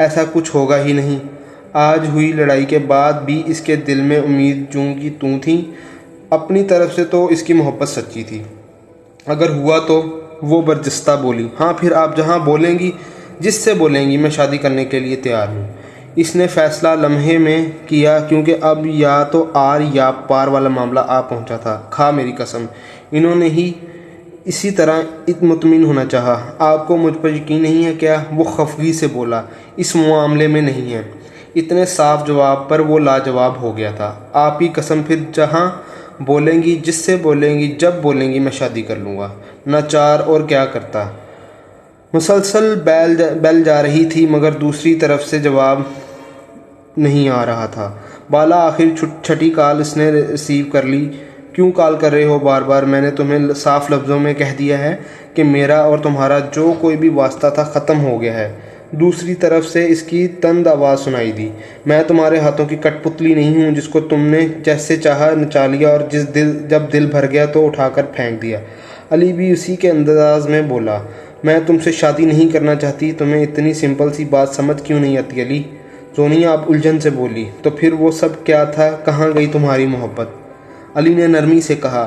ایسا کچھ ہوگا ہی نہیں۔ آج ہوئی لڑائی کے بعد بھی اس کے دل میں امید جوں کی توں تھی۔ اپنی طرف سے تو اس کی محبت سچی تھی۔ اگر ہوا تو وہ برجستہ بولی، ہاں پھر آپ جہاں بولیں گی، جس سے بولیں گی، میں شادی کرنے کے لیے تیار ہوں۔ اس نے فیصلہ لمحے میں کیا، کیونکہ اب یا تو آر یا پار والا معاملہ آ پہنچا تھا۔ کھا میری قسم، انہوں نے ہی اسی طرح مطمئن ہونا چاہا۔ آپ کو مجھ پر یقین نہیں ہے کیا؟ وہ خفگی سے بولا۔ اس معاملے میں نہیں ہے۔ اتنے صاف جواب پر وہ لاجواب ہو گیا تھا۔ آپ کی قسم، پھر جہاں بولیں گی، جس سے بولیں گی، جب بولیں گی، میں شادی کر لوں گا۔ ناچار اور کیا کرتا۔ مسلسل بیل جا رہی تھی مگر دوسری طرف سے جواب نہیں آ رہا تھا۔ بالا آخر چھٹی کال اس نے ریسیو کر لی۔ کیوں کال کر رہے ہو بار بار؟ میں نے تمہیں صاف لفظوں میں کہہ دیا ہے کہ میرا اور تمہارا جو کوئی بھی واسطہ تھا ختم ہو گیا ہے۔ دوسری طرف سے اس کی تند آواز سنائی دی۔ میں تمہارے ہاتھوں کی کٹ پتلی نہیں ہوں جس کو تم نے جیسے چاہا نچا لیا اور جب دل بھر گیا تو اٹھا کر پھینک دیا۔ علی بھی اسی کے انداز میں بولا، میں تم سے شادی نہیں کرنا چاہتی۔ تمہیں اتنی سمپل سی بات سمجھ کیوں نہیں آتی علی؟ زونیا اب الجھن سے بولی، تو پھر وہ سب کیا تھا؟ کہاں گئی تمہاری محبت؟ علی نے نرمی سے کہا،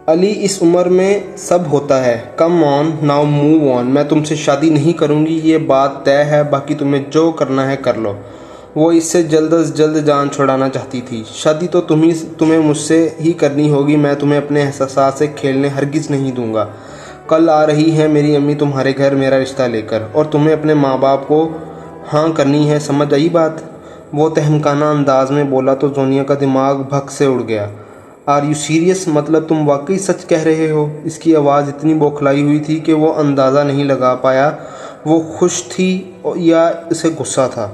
علی اس عمر میں سب ہوتا ہے۔ کم آن ناؤ موو آن۔ میں تم سے شادی نہیں کروں گی، یہ بات طے ہے۔ باقی تمہیں جو کرنا ہے کر لو۔ وہ اس سے جلد از جلد جان چھڑانا چاہتی تھی۔ شادی تو تمہیں مجھ سے ہی کرنی ہوگی۔ میں تمہیں اپنے احساسات سے کھیلنے ہرگز نہیں دوں گا۔ کل آ رہی ہے میری امی تمہارے گھر میرا رشتہ لے کر، اور تمہیں اپنے ماں باپ کو ہاں کرنی ہے۔ سمجھ آئی بات؟ وہ تہمکانہ انداز میں بولا تو زونیا کا دماغ بھگ سے اڑ گیا۔ Are you serious? مطلب تم واقعی سچ کہہ رہے ہو؟ اس کی آواز اتنی بوکھلائی ہوئی تھی کہ وہ اندازہ نہیں لگا پایا وہ خوش تھی یا اسے غصہ تھا۔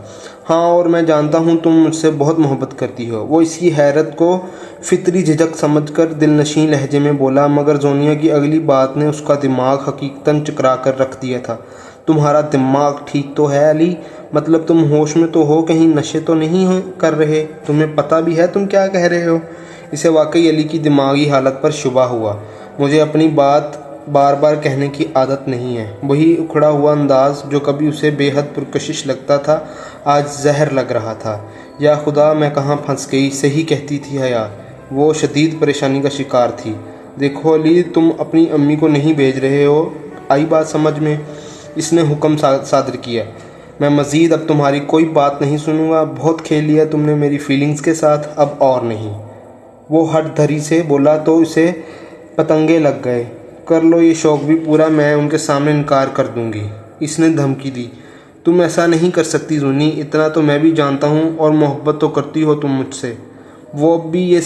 ہاں، اور میں جانتا ہوں تم مجھ سے بہت محبت کرتی ہو۔ وہ اس کی حیرت کو فطری جھجک سمجھ کر دل نشیں لہجے میں بولا، مگر زونیا کی اگلی بات نے اس کا دماغ حقیقتاً چکرا کر رکھ دیا تھا۔ تمہارا دماغ ٹھیک تو ہے علی؟ مطلب تم ہوش میں تو ہو؟ کہیں نشے تو نہیں کر رہے؟ تمہیں پتہ بھی ہے تم کیا کہہ رہے ہو؟ اسے واقعی علی کی دماغی حالت پر شبہ ہوا۔ مجھے اپنی بات بار بار کہنے کی عادت نہیں ہے۔ وہی اکھڑا ہوا انداز جو کبھی اسے بے حد پرکشش لگتا تھا آج زہر لگ رہا تھا۔ یا خدا، میں کہاں پھنس گئی؟ صحیح کہتی تھی حیا۔ وہ شدید پریشانی کا شکار تھی۔ دیکھو علی، تم اپنی امی کو نہیں بھیج رہے ہو، آئی بات سمجھ میں؟ اس نے حکم صادر کیا۔ میں مزید اب تمہاری کوئی بات نہیں سنوں گا۔ بہت کھیل لیا تم نے میری فیلنگز کے ساتھ، اب اور نہیں۔ وہ ہٹ دھری سے بولا تو اسے پتنگے لگ گئے۔ کر لو یہ شوق بھی پورا، میں ان کے سامنے انکار کر دوں گی۔ اس نے دھمکی دی۔ تم ایسا نہیں کر سکتی زونی، اتنا تو میں بھی جانتا ہوں، اور محبت تو کرتی ہو تم مجھ سے۔ وہ بھی یہ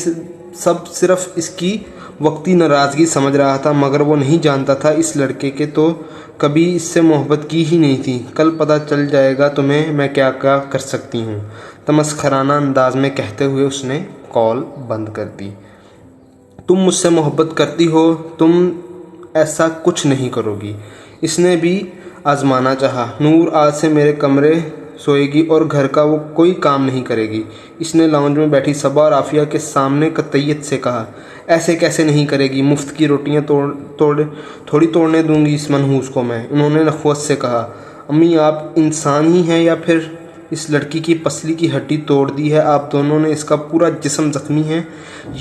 سب صرف اس کی وقتی ناراضگی سمجھ رہا تھا، مگر وہ نہیں جانتا تھا اس لڑکے کے تو کبھی اس سے محبت کی ہی نہیں تھی۔ کل پتہ چل جائے گا تمہیں میں کیا کیا کر سکتی ہوں، تمسخرانہ انداز میں کہتے ہوئے اس نے کال بند کر دی۔ تم مجھ سے محبت کرتی ہو، تم ایسا کچھ نہیں کرو گی۔ اس نے بھی آزمانا چاہا۔ نور آج سے میرے کمرے سوئے گی اور گھر کا وہ کوئی کام نہیں کرے گی۔ اس نے لاؤنج میں بیٹھی صبا اور عافیہ کے سامنے قطعیت سے کہا، ایسے کیسے نہیں کرے گی؟ مفت کی روٹیاں تھوڑی توڑنے دوں گی اس منحوس کو میں۔ انہوں نے نخوت سے کہا، امی آپ انسان ہی ہیں یا پھر اس لڑکی کی پسلی کی ہڈی توڑ دی ہے آپ دونوں نے؟ اس کا پورا جسم زخمی ہے۔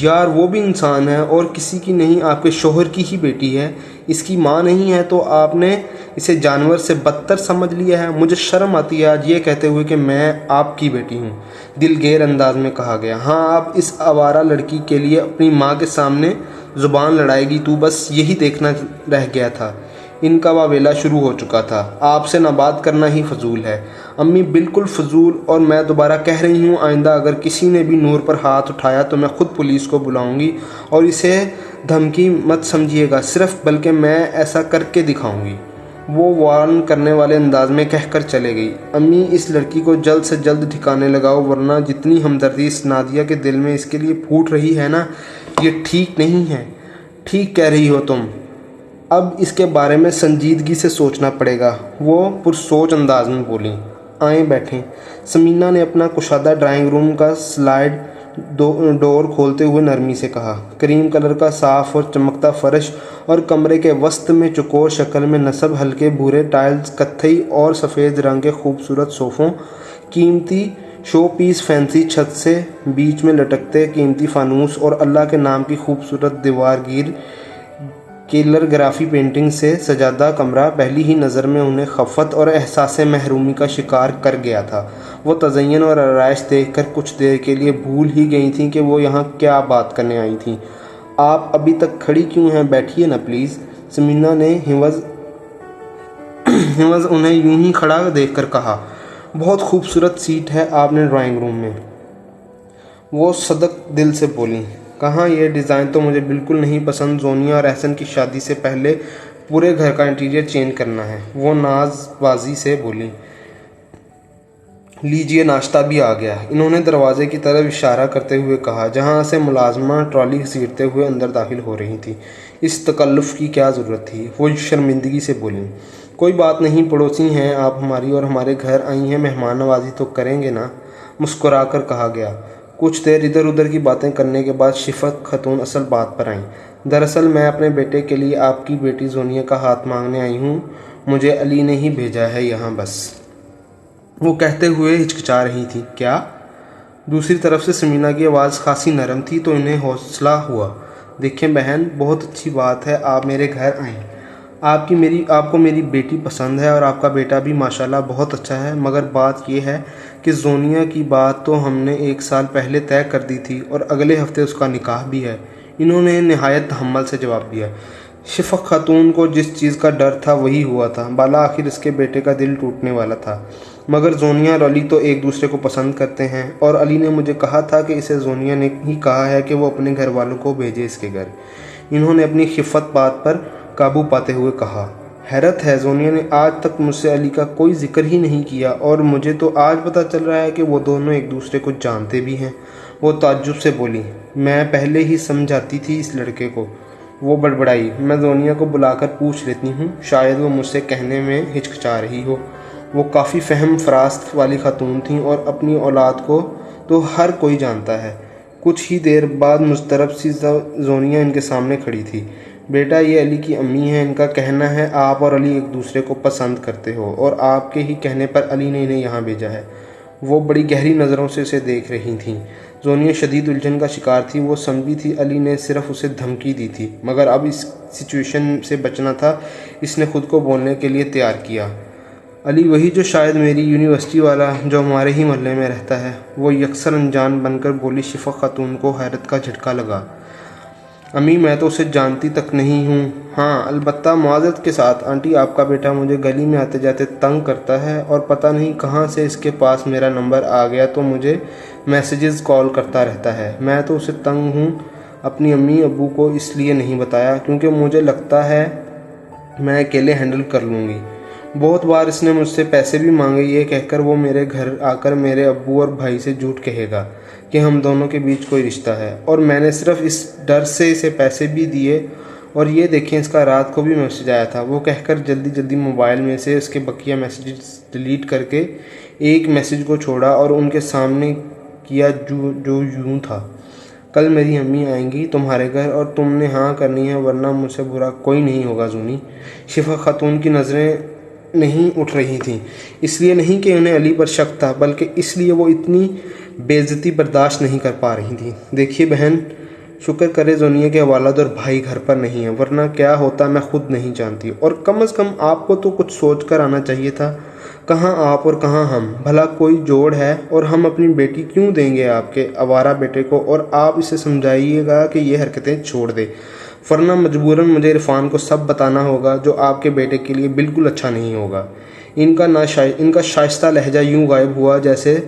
یار وہ بھی انسان ہے اور کسی کی نہیں، آپ کے شوہر کی ہی بیٹی ہے۔ اس کی ماں نہیں ہے تو آپ نے اسے جانور سے بدتر سمجھ لیا ہے۔ مجھے شرم آتی ہے آج یہ کہتے ہوئے کہ میں آپ کی بیٹی ہوں، دلگیر انداز میں کہا گیا۔ ہاں، آپ اس آوارہ لڑکی کے لیے اپنی ماں کے سامنے زبان لڑائے گی تو بس یہی دیکھنا رہ گیا تھا۔ ان کا واویلا شروع ہو چکا تھا۔ آپ سے نہ بات کرنا ہی فضول ہے امی، بالکل فضول، اور میں دوبارہ کہہ رہی ہوں آئندہ اگر کسی نے بھی نور پر ہاتھ اٹھایا تو میں خود پولیس کو بلاؤں گی، اور اسے دھمکی مت سمجھیے گا صرف، بلکہ میں ایسا کر کے دکھاؤں گی۔ وہ وارن کرنے والے انداز میں کہہ کر چلے گئی۔ امی اس لڑکی کو جلد سے جلد ٹھکانے لگاؤ، ورنہ جتنی ہمدردی اس نادیہ کے دل میں اس کے لیے پھوٹ رہی ہے نا، یہ ٹھیک نہیں ہے۔ ٹھیک کہہ رہی ہو تم، اب اس کے بارے میں سنجیدگی سے سوچنا پڑے گا، وہ پرسوچ انداز میں بولی۔ آئیں بیٹھیں۔ سمینہ نے اپنا کشادہ ڈرائنگ روم کا سلائڈ ڈور کھولتے ہوئے نرمی سے کہا۔ کریم کلر کا صاف اور چمکتا فرش اور کمرے کے وسط میں چوکور شکل میں نصب ہلکے بھورے ٹائلز، کتھئی اور سفید رنگ کے خوبصورت صوفوں، قیمتی شو پیس فینسی چھت سے بیچ میں لٹکتے قیمتی فانوس اور اللہ کے نام کی خوبصورت دیوار گیر کیلیگرافی پینٹنگ سے سجادہ کمرہ پہلی ہی نظر میں انہیں خفت اور احساس محرومی کا شکار کر گیا تھا۔ وہ تزئین اور آرائش دیکھ کر کچھ دیر کے لیے بھول ہی گئی تھیں کہ وہ یہاں کیا بات کرنے آئی تھیں۔ آپ ابھی تک کھڑی کیوں ہیں؟ بیٹھیے نا پلیز، سمینا نے ہموز انہیں یوں ہی کھڑا دیکھ کر کہا۔ بہت خوبصورت سیٹ ہے آپ نے ڈرائنگ روم میں، وہ صدق دل سے بولیں۔ کہاں، یہ ڈیزائن تو مجھے بالکل نہیں پسند، زونیا اور احسن کی شادی سے پہلے پورے گھر کا انٹیریئر چینج کرنا ہے، وہ ناز بازی سے بولی۔ لیجیے ناشتہ بھی آ گیا، انہوں نے دروازے کی طرف اشارہ کرتے ہوئے کہا جہاں سے ملازمہ ٹرالی گھسیٹتے ہوئے اندر داخل ہو رہی تھی۔ اس تکلف کی کیا ضرورت تھی؟ وہ شرمندگی سے بولیں۔ کوئی بات نہیں، پڑوسی ہیں آپ ہماری اور ہمارے گھر آئی ہیں، مہمان نوازی تو کریں گے نا، مسکرا کر کہا گیا۔ کچھ دیر ادھر ادھر کی باتیں کرنے کے بعد شفق خاتون اصل بات پر آئیں۔ دراصل میں اپنے بیٹے کے لیے آپ کی بیٹی زونیا کا ہاتھ مانگنے آئی ہوں، مجھے علی نے ہی بھیجا ہے یہاں بس، وہ کہتے ہوئے ہچکچا رہی تھی۔ کیا؟ دوسری طرف سے سمینا کی آواز خاصی نرم تھی تو انہیں حوصلہ ہوا۔ دیکھیں بہن، بہت اچھی بات ہے آپ میرے گھر آئیں، آپ کو میری بیٹی پسند ہے اور آپ کا بیٹا بھی ماشاءاللہ بہت اچھا ہے، مگر بات یہ ہے کہ زونیا کی بات تو ہم نے 1 سال پہلے طے کر دی تھی اور اگلے ہفتے اس کا نکاح بھی ہے، انہوں نے نہایت تحمل سے جواب دیا۔ شفق خاتون کو جس چیز کا ڈر تھا وہی ہوا تھا، بالآخر اس کے بیٹے کا دل ٹوٹنے والا تھا۔ مگر زونیا اور علی تو ایک دوسرے کو پسند کرتے ہیں، اور علی نے مجھے کہا تھا کہ اسے زونیا نے ہی کہا ہے کہ وہ اپنے گھر والوں کو بھیجے اس کے گھر، انہوں نے اپنی خفت بات پر قابو پاتے ہوئے کہا۔ حیرت ہے، زونیا نے آج تک مجھ سے علی کا کوئی ذکر ہی نہیں کیا اور مجھے تو آج پتہ چل رہا ہے کہ وہ دونوں ایک دوسرے کو جانتے بھی ہیں، وہ تعجب سے بولی۔ میں پہلے ہی سمجھاتی تھی اس لڑکے کو، وہ بڑبڑائی۔ میں زونیا کو بلا کر پوچھ لیتی ہوں، شاید وہ مجھ سے کہنے میں ہچکچا رہی ہو۔ وہ کافی فہم فراست والی خاتون تھیں اور اپنی اولاد کو تو ہر کوئی جانتا ہے۔ کچھ ہی دیر بعد مضطرب سی زونیا ان کے سامنے کھڑی تھی۔ بیٹا، یہ علی کی امی ہیں، ان کا کہنا ہے آپ اور علی ایک دوسرے کو پسند کرتے ہو اور آپ کے ہی کہنے پر علی نے انہیں یہاں بھیجا ہے۔ وہ بڑی گہری نظروں سے اسے دیکھ رہی تھیں۔ زونیا شدید الجھن کا شکار تھی، وہ سمجھی تھی علی نے صرف اسے دھمکی دی تھی، مگر اب اس سچویشن سے بچنا تھا، اس نے خود کو بولنے کے لیے تیار کیا۔ علی وہی جو شاید میری یونیورسٹی والا جو ہمارے ہی محلے میں رہتا ہے، وہ یکسر انجان بن کر بولی۔ شفق خاتون کو حیرت کا جھٹکا لگا۔ امی، میں تو اسے جانتی تک نہیں ہوں۔ ہاں البتہ معذرت کے ساتھ آنٹی، آپ کا بیٹا مجھے گلی میں آتے جاتے تنگ کرتا ہے اور پتہ نہیں کہاں سے اس کے پاس میرا نمبر آ گیا تو مجھے میسیجز کال کرتا رہتا ہے۔ میں تو اسے تنگ ہوں، اپنی امی ابو کو اس لیے نہیں بتایا کیونکہ مجھے لگتا ہے میں اکیلے ہینڈل کر لوں گی۔ بہت بار اس نے مجھ سے پیسے بھی مانگے، یہ کہہ کر وہ میرے گھر آ کر میرے ابو اور بھائی سے جھوٹ کہے گا کہ ہم دونوں کے بیچ کوئی رشتہ ہے، اور میں نے صرف اس ڈر سے اسے پیسے بھی دیے۔ اور یہ دیکھیں، اس کا رات کو بھی میسیج آیا تھا، وہ کہہ کر جلدی جلدی موبائل میں سے اس کے بقیہ میسیجز ڈیلیٹ کر کے ایک میسیج کو چھوڑا اور ان کے سامنے کیا جو یوں تھا: کل میری امی آئیں گی تمہارے گھر اور تم نے ہاں کرنی ہے ورنہ مجھ سے برا کوئی نہیں ہوگا زونی۔ شفق خاتون کی نظریں نہیں اٹھ رہی تھیں، اس لیے نہیں کہ انہیں علی پر شک تھا، بلکہ اس لیے وہ اتنی بے عزتی برداشت نہیں کر پا رہی تھیں۔ دیکھیے بہن، شکر کرے زونیا کے والد اور بھائی گھر پر نہیں ہیں، ورنہ کیا ہوتا میں خود نہیں جانتی، اور کم از کم آپ کو تو کچھ سوچ کر آنا چاہیے تھا۔ کہاں آپ اور کہاں ہم، بھلا کوئی جوڑ ہے، اور ہم اپنی بیٹی کیوں دیں گے آپ کے آوارہ بیٹے کو، اور آپ اسے سمجھائیے گا کہ یہ حرکتیں چھوڑ دے، ورنہ مجبوراً مجھے عرفان کو سب بتانا ہوگا جو آپ کے بیٹے کے لیے بالکل اچھا نہیں ہوگا۔ ان کا شائستہ لہجہ یوں غائب ہوا جیسے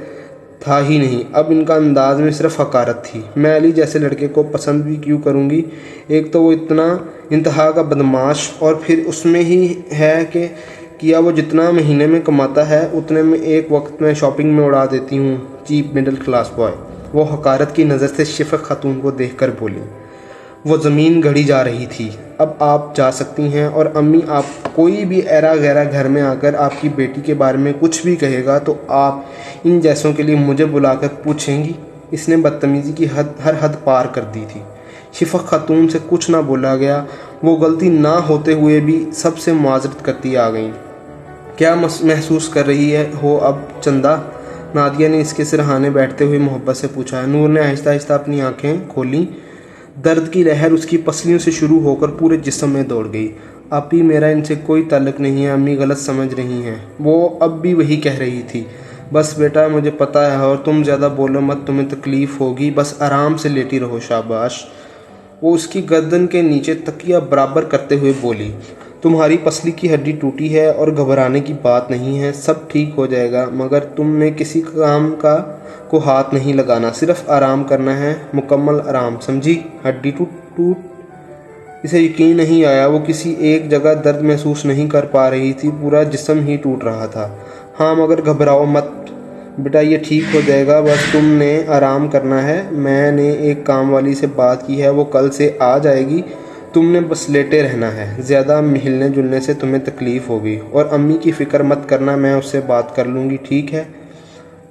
تھا ہی نہیں، اب ان کا انداز میں صرف حقارت تھی۔ میں علی جیسے لڑکے کو پسند بھی کیوں کروں گی؟ ایک تو وہ اتنا انتہا کا بدمعاش، اور پھر اس میں ہی ہے کہ کیا وہ جتنا مہینے میں کماتا ہے اتنے میں ایک وقت میں شاپنگ میں اڑا دیتی ہوں، چیپ مڈل کلاس بوائے۔ وہ حقارت کی نظر سے شفق خاتون کو دیکھ کر بولی۔ وہ زمین گھڑی جا رہی تھی۔ اب آپ جا سکتی ہیں، اور امی، آپ کوئی بھی ایرا غیرا گھر میں آ کر آپ کی بیٹی کے بارے میں کچھ بھی کہے گا تو آپ ان جیسوں کے لیے مجھے بلا کر پوچھیں گی؟ اس نے بدتمیزی کی ہر حد پار کر دی تھی۔ شفق خاتون سے کچھ نہ بولا گیا، وہ غلطی نہ ہوتے ہوئے بھی سب سے معذرت کرتی آ گئیں۔ کیا محسوس کر رہی ہو اب چندہ؟ نادیہ نے اس کے سرہانے بیٹھتے ہوئے محبت سے پوچھا۔ نور نے آہستہ آہستہ اپنی آنکھیں کھولیں۔ درد کی لہر اس کی پسلیوں سے شروع ہو کر پورے جسم میں دوڑ گئی۔ آپی، میرا ان سے کوئی تعلق نہیں ہے، امی غلط سمجھ رہی ہیں۔ وہ اب بھی وہی کہہ رہی تھی۔ بس بیٹا، مجھے پتہ ہے، اور تم زیادہ بولو مت، تمہیں تکلیف ہوگی، بس آرام سے لیٹی رہو، شاباش۔ وہ اس کی گردن کے نیچے تکیہ برابر کرتے ہوئے بولی۔ تمہاری پسلی کی ہڈی ٹوٹی ہے اور گھبرانے کی بات نہیں ہے، سب ٹھیک ہو جائے گا، مگر تم نے کسی کام کو ہاتھ نہیں لگانا، صرف آرام کرنا ہے، مکمل آرام، سمجھی؟ ہڈی ٹوٹ اسے یقین نہیں آیا، وہ کسی ایک جگہ درد محسوس نہیں کر پا رہی تھی، پورا جسم ہی ٹوٹ رہا تھا۔ ہاں، مگر گھبراؤ مت بیٹا، یہ ٹھیک ہو جائے گا، بس تم نے آرام کرنا ہے۔ میں نے ایک کام والی سے بات کی ہے، وہ کل سے آ جائے گی، تم نے بس لیٹے رہنا ہے، زیادہ ہلنے جلنے سے تمہیں تکلیف ہوگی، اور امی کی فکر مت کرنا، میں اس سے بات کر لوں گی، ٹھیک ہے؟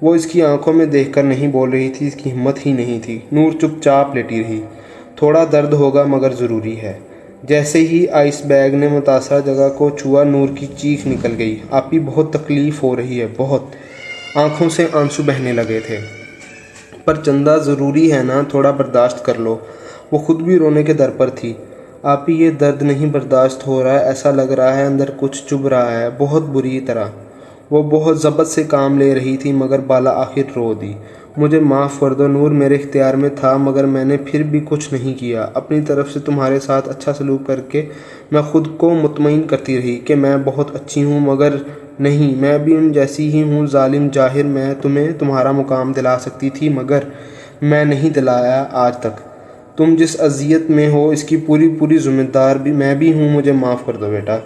وہ اس کی آنکھوں میں دیکھ کر نہیں بول رہی تھی، اس کی ہمت ہی نہیں تھی۔ نور چپ چاپ لیٹی رہی۔ تھوڑا درد ہوگا مگر ضروری ہے۔ جیسے ہی آئس بیگ نے متاثرہ جگہ کو چھوا، نور کی چیخ نکل گئی۔ آپی، بہت تکلیف ہو رہی ہے، بہت۔ آنکھوں سے آنسو بہنے لگے تھے۔ پر چندہ، ضروری ہے نا، تھوڑا برداشت کر لو۔ وہ خود بھی رونے کے در پر تھی۔ آپی، یہ درد نہیں برداشت ہو رہا، ایسا لگ رہا ہے اندر کچھ چبھ رہا ہے، بہت بری طرح۔ وہ بہت ضبط سے کام لے رہی تھی مگر بالا آخر رو دی۔ مجھے معاف کر دو نور، میرے اختیار میں تھا مگر میں نے پھر بھی کچھ نہیں کیا۔ اپنی طرف سے تمہارے ساتھ اچھا سلوک کر کے میں خود کو مطمئن کرتی رہی کہ میں بہت اچھی ہوں، مگر نہیں، میں بھی ان جیسی ہی ہوں، ظالم جاہر۔ میں تمہیں تمہارا مقام دلا سکتی تھی مگر میں نہیں دلایا آج تک۔ تم جس اذیت میں ہو اس کی پوری ذمہ دار بھی میں بھی ہوں، مجھے معاف کر دو بیٹا۔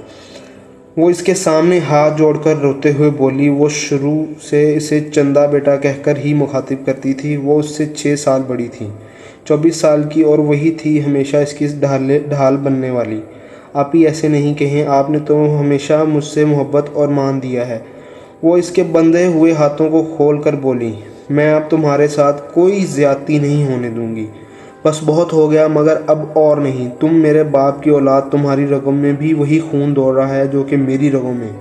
وہ اس کے سامنے ہاتھ جوڑ کر روتے ہوئے بولی۔ وہ شروع سے اسے چندہ بیٹا کہہ کر ہی مخاطب کرتی تھی۔ وہ اس سے 6 سال بڑی تھی، 24 سال کی، اور وہی تھی ہمیشہ اس کی ڈھال بننے والی۔ آپی، ایسے نہیں کہیں، آپ نے تو ہمیشہ مجھ سے محبت اور مان دیا ہے۔ وہ اس کے بندھے ہوئے ہاتھوں کو کھول کر بولی۔ میں اب تمہارے ساتھ کوئی زیادتی نہیں ہونے دوں گی، بس بہت ہو گیا، مگر اب اور نہیں۔ تم میرے باپ کی اولاد، تمہاری رگوں میں بھی وہی خون دوڑ رہا ہے جو کہ میری رگوں میں۔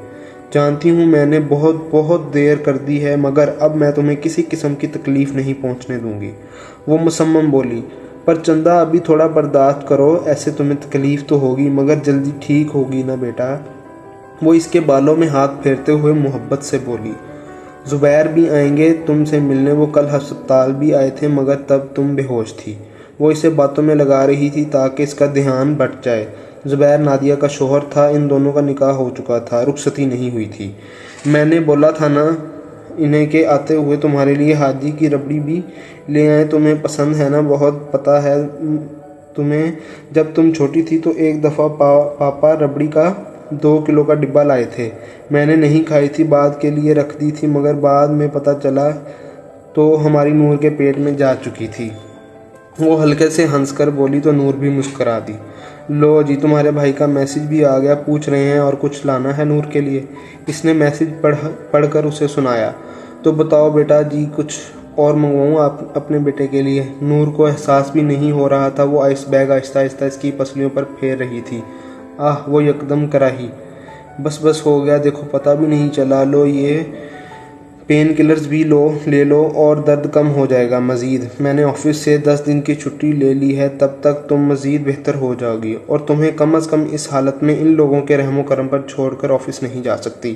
جانتی ہوں میں نے بہت دیر کر دی ہے، مگر اب میں تمہیں کسی قسم کی تکلیف نہیں پہنچنے دوں گی، وہ مصمم بولی۔ پر چندہ، ابھی تھوڑا برداشت کرو، ایسے تمہیں تکلیف تو ہوگی مگر جلدی ٹھیک ہوگی نا بیٹا۔ وہ اس کے بالوں میں ہاتھ پھیرتے ہوئے محبت سے بولی۔ زبیر بھی آئیں گے تم سے ملنے، وہ کل ہسپتال بھی آئے تھے مگر تب تم بے ہوش تھی۔ وہ اسے باتوں میں لگا رہی تھی تاکہ اس کا دھیان بٹ جائے۔ زبیر نادیہ کا شوہر تھا، ان دونوں کا نکاح ہو چکا تھا، رخصتی نہیں ہوئی تھی۔ میں نے بولا تھا نا انہیں کہ آتے ہوئے تمہارے لیے حاجی کی ربڑی بھی لے آئیں، تمہیں پسند ہے نا، بہت پتہ ہے تمہیں۔ جب تم چھوٹی تھی تو ایک دفعہ پاپا ربڑی کا 2 کلو کا ڈبہ لائے تھے، میں نے نہیں کھائی تھی، بعد کے لیے رکھ دی تھی، مگر بعد میں پتہ چلا تو ہماری نور کے پیٹ میں جا چکی تھی۔ وہ ہلکے سے ہنس کر بولی تو نور بھی مسکرا دی۔ لو جی، تمہارے بھائی کا میسج بھی آ گیا، پوچھ رہے ہیں اور کچھ لانا ہے نور کے لیے۔ اس نے میسج پڑھ کر اسے سنایا۔ تو بتاؤ بیٹا جی، کچھ اور منگواؤں اپنے بیٹے کے لیے؟ نور کو احساس بھی نہیں ہو رہا تھا، وہ آئس بیگ آہستہ آہستہ اس کی پسلیوں پر پھیر رہی تھی۔ وہ یکدم کراہی۔ بس ہو گیا، دیکھو پتہ بھی نہیں چلا، لو یہ پین کلرز بھی لے لو اور درد کم ہو جائے گا مزید۔ میں نے آفس سے 10 دن کی چھٹی لے لی ہے، تب تک تم مزید بہتر ہو جاؤ گی، اور تمہیں کم از کم اس حالت میں ان لوگوں کے رحم و کرم پر چھوڑ کر آفس نہیں جا سکتی۔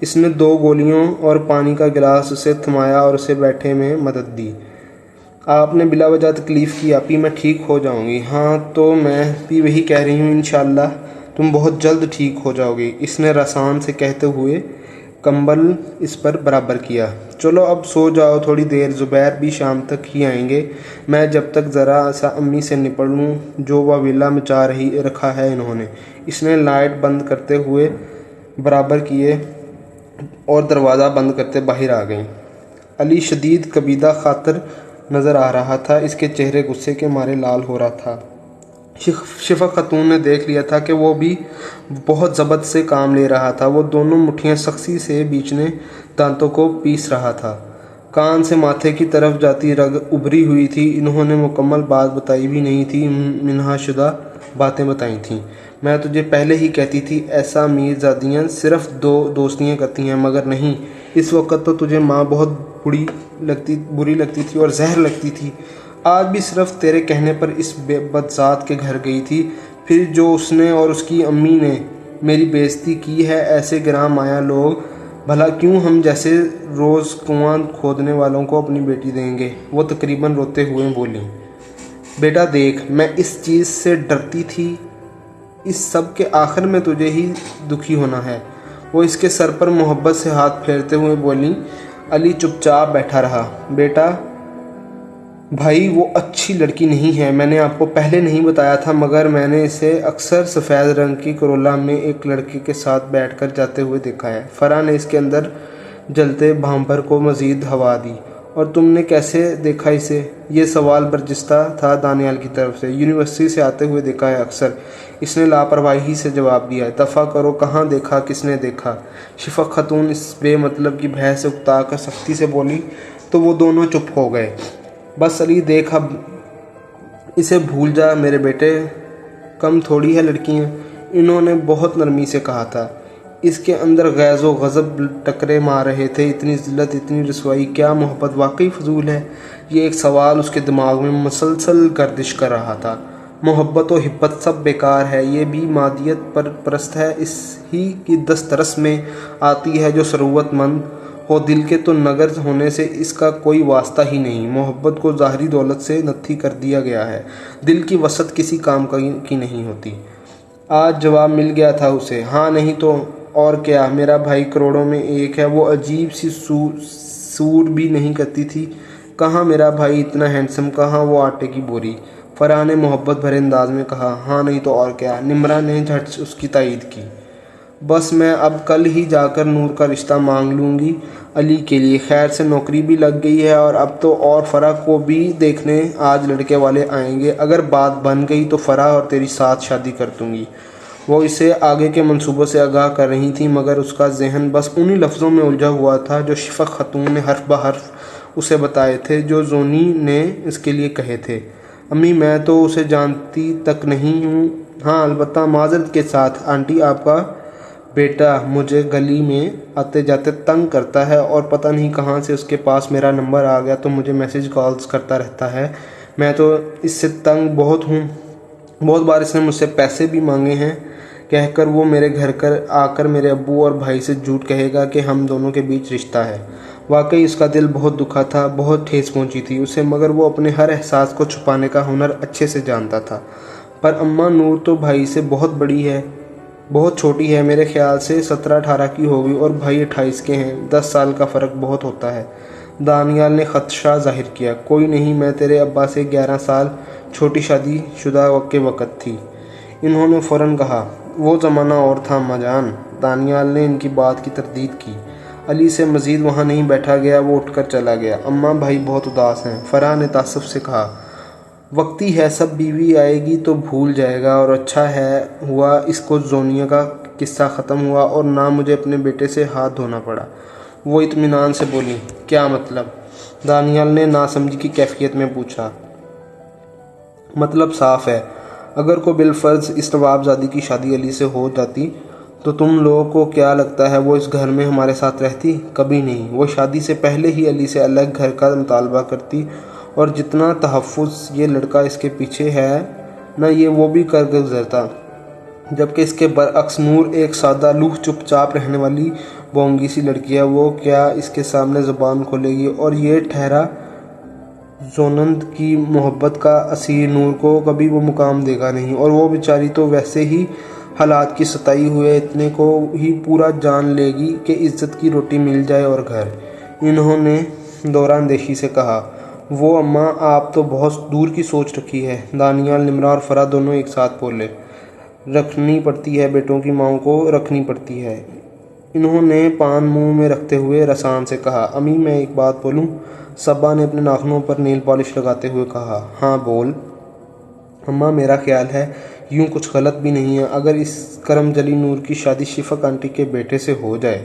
اس نے 2 گولیوں اور پانی کا گلاس اسے تھمایا اور اسے بیٹھے میں مدد دی۔ آپ نے بلا وجہ تکلیف کی آپی، میں ٹھیک ہو جاؤں گی۔ ہاں تو میں بھی وہی کہہ رہی ہوں، انشاءاللہ تم بہت جلد ٹھیک ہو جاؤ گی، اس نے رسان سے کہتے ہوئے کمبل اس پر برابر کیا۔ چلو اب سو جاؤ تھوڑی دیر، زبیر بھی شام تک ہی آئیں گے، میں جب تک ذرا سا امی سے نپٹ لوں، جو واویلا مچا رکھا ہے انہوں نے۔ اس نے لائٹ بند کرتے ہوئے برابر کیے اور دروازہ بند کرتے باہر آ گئیں۔ علی شدید کبیدہ خاطر نظر آ رہا تھا، اس کے چہرے غصے کے مارے لال ہو رہا تھا۔ شفق خاتون نے دیکھ لیا تھا کہ وہ بھی بہت ضبط سے کام لے رہا تھا، وہ دونوں مٹھیاں سختی سے بیچنے دانتوں کو پیس رہا تھا۔ کان سے ماتھے کی طرف جاتی رگ ابھری ہوئی تھی۔ انہوں نے مکمل بات بتائی بھی نہیں تھی، منہا شدہ باتیں بتائی تھیں۔ میں تجھے پہلے ہی کہتی تھی ایسا میرزادیاں صرف دوستیاں کرتی ہیں، مگر نہیں، اس وقت تو تجھے ماں بہت بری لگتی تھی اور زہر لگتی تھی۔ آج بھی صرف تیرے کہنے پر اس بدذات کے گھر گئی تھی۔ پھر جو اس نے اور اس کی امی نے میری بے عزتی کی ہے، ایسے گراں مایا لوگ بھلا کیوں ہم جیسے روز کنواں کھودنے والوں کو اپنی بیٹی دیں گے؟ وہ تقریباً روتے ہوئے بولی، بیٹا دیکھ، میں اس چیز سے ڈرتی تھی، اس سب کے آخر میں تجھے ہی دکھی ہونا ہے۔ وہ اس کے سر پر محبت سے ہاتھ پھیرتے ہوئے بولی۔ علی چپ چاپ بیٹھا رہا۔ بیٹا بھائی، وہ اچھی لڑکی نہیں ہے، میں نے آپ کو پہلے نہیں بتایا تھا، مگر میں نے اسے اکثر سفید رنگ کی کرولا میں ایک لڑکے کے ساتھ بیٹھ کر جاتے ہوئے دیکھا ہے۔ فرح نے اس کے اندر جلتے بھانپر کو مزید ہوا دی۔ اور تم نے کیسے دیکھا اسے؟ یہ سوال برجستہ تھا دانیال کی طرف سے۔ یونیورسٹی سے آتے ہوئے دیکھا ہے اکثر، اس نے لاپرواہی سے جواب دیا۔ دفع کرو، کہاں دیکھا، کس نے دیکھا؟ شفق خاتون اس بے مطلب کی بحث سے اکتا کر سختی سے بولی تو وہ دونوں چپ ہو گئے۔ بس علی دیکھ، اب اسے بھول جا میرے بیٹے، کم تھوڑی ہے لڑکیاں، انہوں نے بہت نرمی سے کہا تھا۔ اس کے اندر غیظ و غضب ٹکرے مار رہے تھے۔ اتنی ذلت، اتنی رسوائی، کیا محبت واقعی فضول ہے؟ یہ ایک سوال اس کے دماغ میں مسلسل گردش کر رہا تھا۔ محبت و حبت سب بیکار ہے، یہ بھی مادیت پرست ہے، اس ہی کی دسترس میں آتی ہے جو ثروت مند ہو، دل کے تو نگر ہونے سے اس کا کوئی واسطہ ہی نہیں۔ محبت کو ظاہری دولت سے نتھی کر دیا گیا ہے، دل کی وسعت کسی کام کی نہیں ہوتی۔ آج جواب مل گیا تھا اسے، ہاں نہیں تو اور کیا، میرا بھائی کروڑوں میں ایک ہے۔ وہ عجیب سی سور بھی نہیں کرتی تھی، کہاں میرا بھائی اتنا ہینڈسم، کہاں وہ آٹے کی بوری؟ فرح نے محبت بھرے انداز میں کہا، ہاں نہیں تو اور کیا؟ نمرہ نے جھٹ اس کی تائید کی۔ بس میں اب کل ہی جا کر نور کا رشتہ مانگ لوں گی علی کے لیے، خیر سے نوکری بھی لگ گئی ہے، اور اب تو اور فرح کو بھی دیکھنے آج لڑکے والے آئیں گے، اگر بات بن گئی تو فرح اور تیری ساتھ شادی کر دوں گی۔ وہ اسے آگے کے منصوبوں سے آگاہ کر رہی تھی، مگر اس کا ذہن بس انہی لفظوں میں الجھا ہوا تھا جو شفق خاتون نے حرف بحرف اسے بتائے تھے، جو زونی نے اس کے لیے کہے تھے۔ امی، میں تو اسے جانتی تک نہیں ہوں۔ ہاں البتہ معذرت کے ساتھ آنٹی، آپ کا بیٹا مجھے گلی میں آتے جاتے تنگ کرتا ہے، اور پتہ نہیں کہاں سے اس کے پاس میرا نمبر آ گیا تو مجھے میسج کالز کرتا رہتا ہے۔ میں تو اس سے تنگ بہت ہوں، بہت بار اس نے مجھ سے پیسے بھی مانگے ہیں، کہہ کر وہ میرے گھر آ کر میرے ابو اور بھائی سے جھوٹ کہے گا کہ ہم دونوں کے بیچ رشتہ ہے۔ واقعی اس کا دل بہت دکھا تھا، بہت ٹھیس پہنچی تھی اسے، مگر وہ اپنے ہر احساس کو چھپانے کا ہنر اچھے سے جانتا تھا۔ پر اماں، نور تو بھائی سے بہت بڑی ہے، بہت چھوٹی ہے، میرے خیال سے 17-18 کی ہوگی، اور بھائی 28 کے ہیں، 10 سال کا فرق بہت ہوتا ہے۔ دانیال نے خدشہ ظاہر کیا۔ کوئی نہیں، میں تیرے ابا سے 11 سال چھوٹی شادی شدہ کے وقت تھی، انہوں نے فوراً کہا۔ وہ زمانہ اور تھا اماں جان۔ دانیال نے ان کی بات کی تردید کی۔ علی سے مزید وہاں نہیں بیٹھا گیا، وہ اٹھ کر چلا گیا۔ اماں، بھائی بہت اداس ہیں، فرح نے تعصب سے کہا۔ وقتی ہے سب، بیوی آئے گی تو بھول جائے گا، اور اچھا ہوا اس کو زونیا کا قصہ ختم ہوا اور نہ مجھے اپنے بیٹے سے ہاتھ دھونا پڑا۔ وہ اطمینان سے بولی۔ کیا مطلب؟ دانیال نے ناسمجھی کی کیفیت میں پوچھا۔ مطلب صاف ہے، اگر کو بالفرض اس نواب زادی کی شادی علی سے ہو جاتی تو تم لوگوں کو کیا لگتا ہے وہ اس گھر میں ہمارے ساتھ رہتی؟ کبھی نہیں۔ وہ شادی سے پہلے ہی علی سے الگ گھر کا مطالبہ کرتی، اور جتنا تحفظ یہ لڑکا اس کے پیچھے ہے نا، یہ وہ بھی کر گزرتا، جبکہ اس کے برعکس نور ایک سادہ لوح چپ چاپ رہنے والی بونگی سی لڑکی ہے۔ وہ کیا اس کے سامنے زبان کھولے گی؟ اور یہ ٹھہرا زونند کی محبت کا اسیر نور کو کبھی وہ مقام دے گا نہیں، اور وہ بیچاری تو ویسے ہی حالات کی ستائی ہوئے اتنے کو ہی پورا جان لے گی کہ عزت کی روٹی مل جائے اور گھر۔ انہوں نے دورہ اندیشی سے کہا۔ وہ اماں، آپ تو بہت دور کی سوچ رکھی ہے۔ دانیال، نمرہ اور فرح دونوں ایک ساتھ بولے۔ رکھنی پڑتی ہے، بیٹوں کی ماؤں کو رکھنی پڑتی ہے، انہوں نے پان منہ میں رکھتے ہوئے رسان سے کہا۔ امی، میں ایک بات بولوں؟ صبا نے اپنے ناخنوں پر نیل پالش لگاتے ہوئے کہا۔ ہاں بول۔ اماں، میرا خیال ہے یوں کچھ غلط بھی نہیں ہے اگر اس کرم جلی نور کی شادی شفق آنٹی کے بیٹے سے ہو جائے۔